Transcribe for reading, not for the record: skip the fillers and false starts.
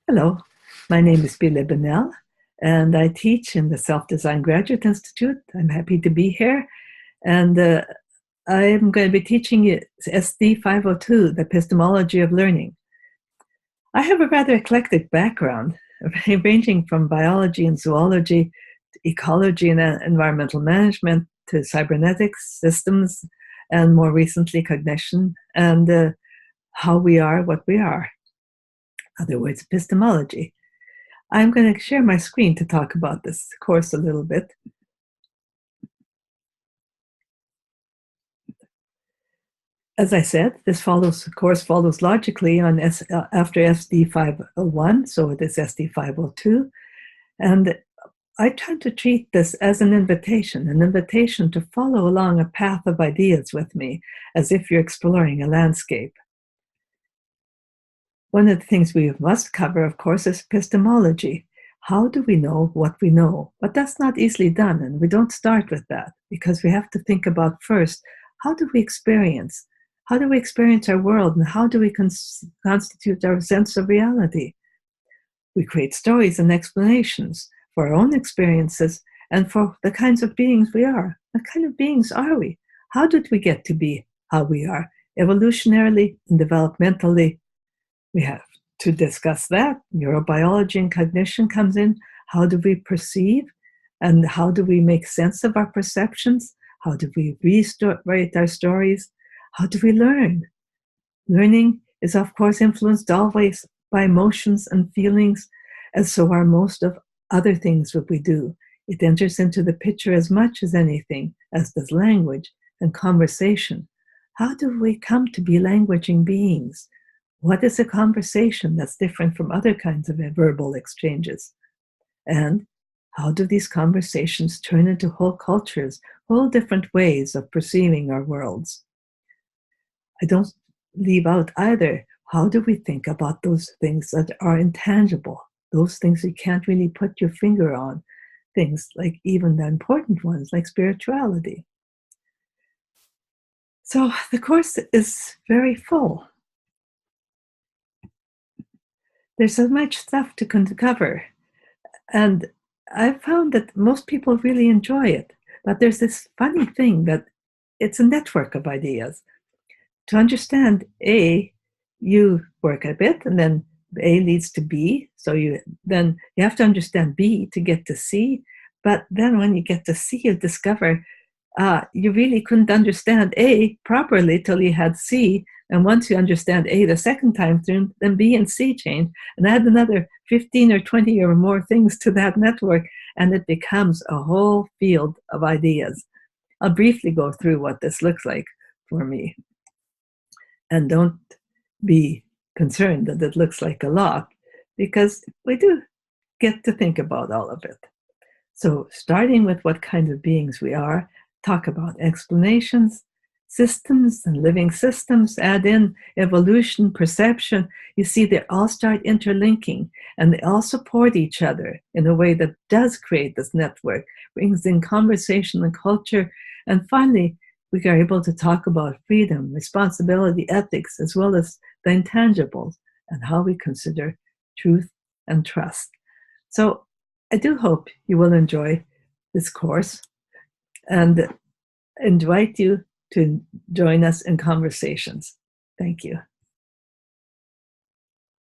Hello, my name is Bille Benell, and I teach in the Self-Design Graduate Institute. I'm happy to be here, and I'm going to be teaching you SD 502, the Epistemology of Learning. I have a rather eclectic background, ranging from biology and zoology, to ecology and environmental management, to cybernetics, systems, and more recently cognition, and how we are what we are. In other words, epistemology. I'm going to share my screen to talk about this course a little bit. As I said, this course follows logically on after SD 501, so it is SD 502. And I try to treat this as an invitation to follow along a path of ideas with me, as if you're exploring a landscape. One of the things we must cover, of course, is epistemology. How do we know what we know? But that's not easily done, and we don't start with that, because we have to think about first, how do we experience? How do we experience our world, and how do we constitute our sense of reality? We create stories and explanations for our own experiences and for the kinds of beings we are. What kind of beings are we? How did we get to be how we are? Evolutionarily and developmentally, we have to discuss that. Neurobiology and cognition comes in. How do we perceive? And how do we make sense of our perceptions? How do we rewrite our stories? How do we learn? Learning is, of course, influenced always by emotions and feelings, and so are most of other things that we do. It enters into the picture as much as anything, as does language and conversation. How do we come to be languaging beings? What is a conversation that's different from other kinds of verbal exchanges? And how do these conversations turn into whole cultures, whole different ways of perceiving our worlds? I don't leave out either, how do we think about those things that are intangible, those things you can't really put your finger on, things like even the important ones like spirituality. So the course is very full. There's so much stuff to cover. And I've found that most people really enjoy it. But there's this funny thing that it's a network of ideas. To understand A, you work a bit, and then A leads to B. So you have to understand B to get to C. But then when you get to C, you discover you really couldn't understand A properly till you had C. And once you understand A the second time through, then B and C change. And add another 15 or 20 or more things to that network, and it becomes a whole field of ideas. I'll briefly go through what this looks like for me. And don't be concerned that it looks like a lot, because we do get to think about all of it. So starting with what kind of beings we are, talk about explanations, systems and living systems, add in evolution, perception. You see, they all start interlinking, and they all support each other in a way that does create this network, brings in conversation and culture, and finally, we are able to talk about freedom, responsibility, ethics, as well as the intangibles and how we consider truth and trust. So I do hope you will enjoy this course and invite you to join us in conversations. Thank you.